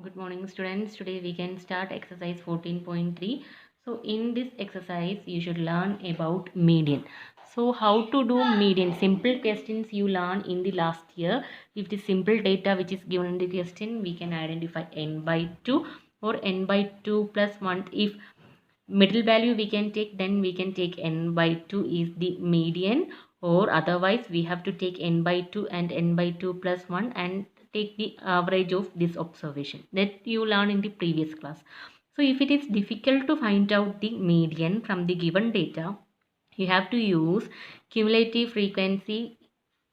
Good morning, students. Today we can start exercise 14.3. So in this exercise you should learn about median. So how to do median? Simple questions you learn in the last year. If the simple data which is given in the question, we can identify n by 2 or n by 2 plus 1. If middle value we can take, then we can take n by 2 is the median, or otherwise we have to take n by 2 and n by 2 plus 1 and take the average of this observation that you learned in the previous class. So if it is difficult to find out the median from the given data, you have to use cumulative frequency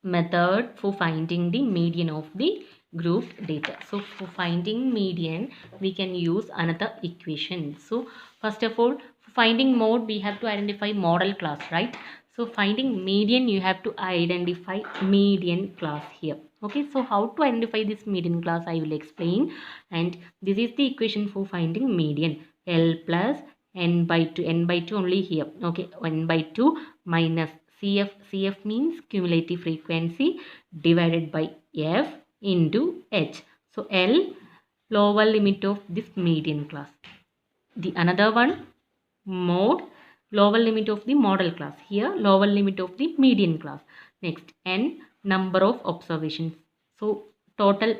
method for finding the median of the group data. So for finding median, we can use another equation. So first of all, for finding mode, we have to identify model class, right? So finding median, you have to identify median class here. Okay, so how to identify this median class, I will explain. And this is the equation for finding median. L plus n by 2, n by 2 only here. Okay, n by 2 minus CF. CF means cumulative frequency divided by F into H. So L, lower limit of this median class. The another one, mode, lower limit of the model class. Here lower limit of the median class. Next, n, number of observations. So total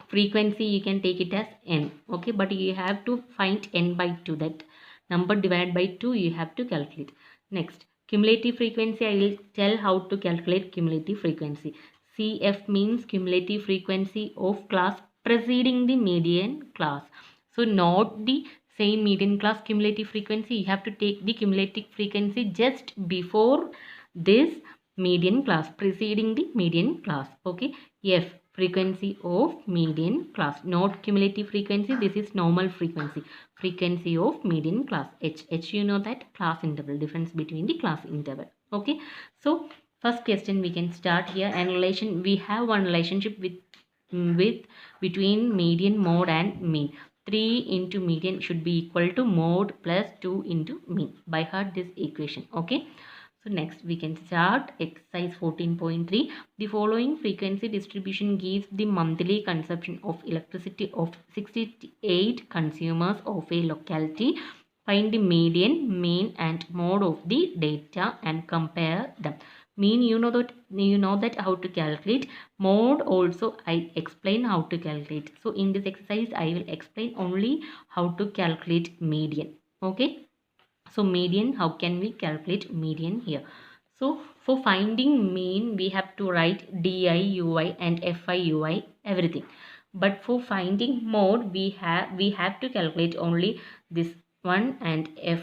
frequency you can take it as n. Okay, but you have to find n by 2, that number divided by 2 you have to calculate. Next, cumulative frequency, I will tell how to calculate cumulative frequency. CF means cumulative frequency of class preceding the median class. So not the same median class cumulative frequency, you have to take the cumulative frequency just before this median class, preceding the median class. Okay, F, frequency of median class, not cumulative frequency, this is normal frequency, frequency of median class. H, you know that class interval, difference between the class interval. Okay, so first question we can start here. And relation, we have one relationship with between median, mode and mean. 3 into median should be equal to mode plus 2 into mean. By heart this equation. Okay, so next we can start exercise 14.3. The following frequency distribution gives the monthly consumption of electricity of 68 consumers of a locality. Find the median, mean and mode of the data and compare them. Mean, you know that how to calculate. Mode also I explain how to calculate. So in this exercise I will explain only how to calculate median. Okay, so median, how can we calculate median here? So for finding mean we have to write DIUI and FIUI everything. But for finding mode we have to calculate only this one and F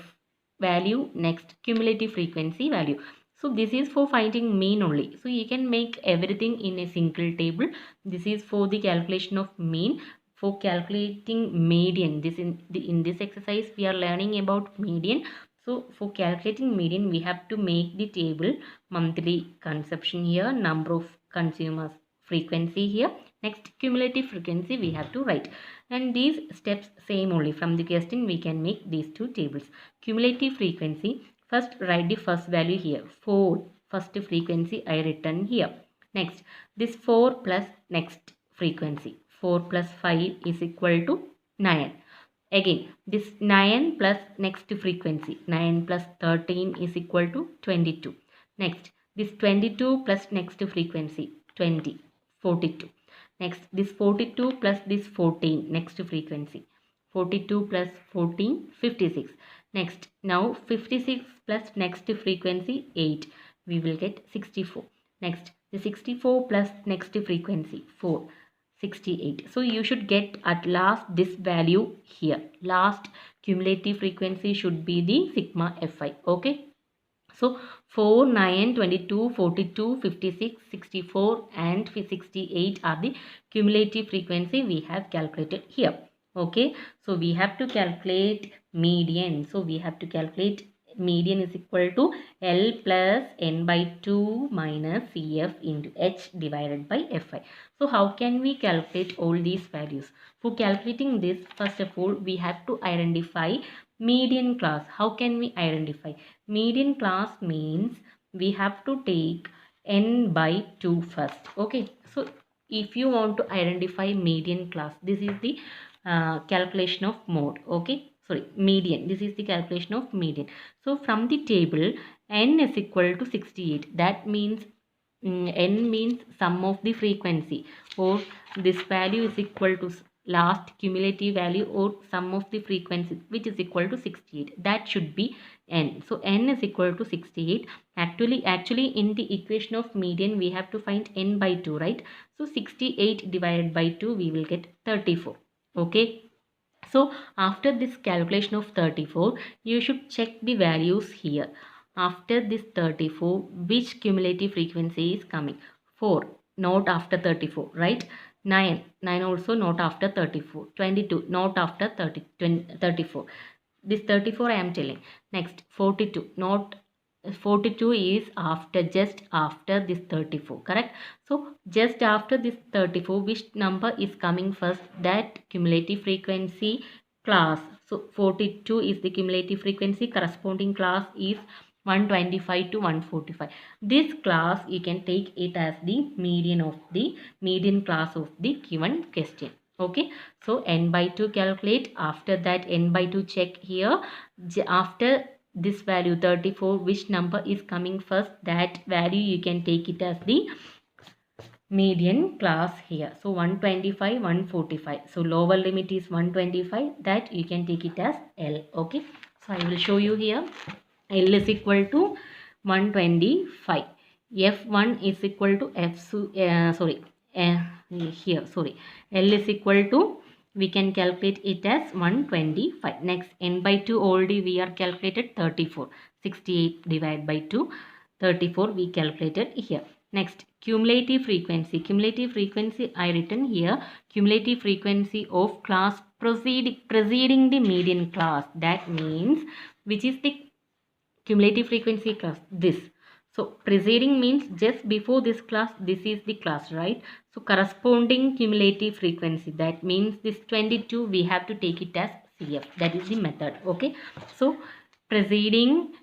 value, next cumulative frequency value. So this is for finding mean only. So you can make everything in a single table. This is for the calculation of mean. For calculating median, in this exercise we are learning about median. So for calculating median we have to make the table monthly consumption here, number of consumers, frequency here, next cumulative frequency we have to write. And these steps same only, from the question we can make these two tables. Cumulative frequency, first write the first value here, 4, first frequency I written here. Next, this 4 plus next frequency, 4 plus 5 is equal to 9. Again, this 9 plus next frequency, 9 plus 13 is equal to 22. Next, this 22 plus next frequency, 20, 42. Next, this 42 plus this 14, next frequency, 42 plus 14, 56. Next, now 56 plus next frequency, 8, we will get 64. Next, the 64 plus next frequency, 4, 68. So you should get at last this value here. Last cumulative frequency should be the sigma Fi. Okay. So 4, 9, 22, 42, 56, 64 and 68 are the cumulative frequency we have calculated here. Okay. So we have to calculate median. So we have to calculate median is equal to L plus n by 2 minus CF into H divided by Fi. So how can we calculate all these values? For calculating this, first of all, we have to identify median class. How can we identify? Median class means we have to take n by 2 first. Okay, so if you want to identify median class, this is the calculation of mode. Okay, sorry, median. This is the calculation of median. So from the table, n is equal to 68. That means n means sum of the frequency, or this value is equal to last cumulative value or sum of the frequency, which is equal to 68. That should be n. So n is equal to 68. Actually in the equation of median we have to find n by 2, right? So 68 divided by 2 we will get 34. Okay, so after this calculation of 34, you should check the values here. After this 34, which cumulative frequency is coming? 4, not after 34, right? 9 also not after 34. 22, not after 34. This 34 I am telling. Next, 42, not 42 is after, just after this 34, correct? So just after this 34, which number is coming first? That cumulative frequency class. So 42 is the cumulative frequency, corresponding class is 125 to 145. This class you can take it as the median class of the given question. Okay, so n by 2 calculate. After that n by 2 check here. After this value 34, which number is coming first? That value you can take it as the median class here. So 125, 145. So lower limit is 125. That you can take it as L. Okay, so I will show you here. L is equal to 125. F1 is equal to L is equal to, we can calculate it as 125. Next, n by 2 already we are calculated 34. 68 divided by 2, 34 we calculated here. Next, cumulative frequency. Cumulative frequency I written here. Cumulative frequency of class preceding the median class. That means, which is the cumulative frequency class? This. So preceding means just before this class, this is the class, right? So corresponding cumulative frequency, that means this 22 we have to take it as CF. That is the method. Okay, so preceding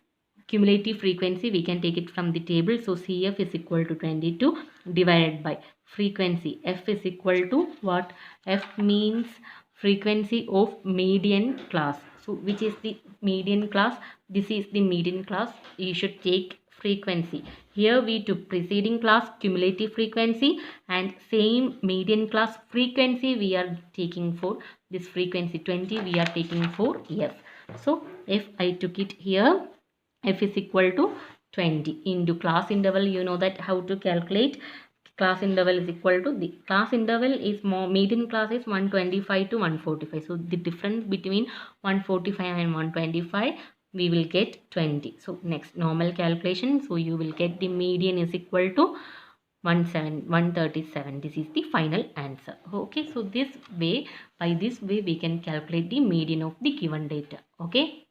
cumulative frequency we can take it from the table. So CF is equal to 22 divided by frequency. F is equal to what? F means frequency of median class. So which is the median class? This is the median class. You should take frequency. Here we took preceding class cumulative frequency, and same median class frequency we are taking for this frequency 20 we are taking for F. So if I took it here, F is equal to 20 into class interval. You know that how to calculate. Class interval is equal to, the class interval is more, median class is 125 to 145. So the difference between 145 and 125 we will get 20. So next, normal calculation. So you will get the median is equal to 137. This is the final answer. Okay, so this way, by this way we can calculate the median of the given data. Okay.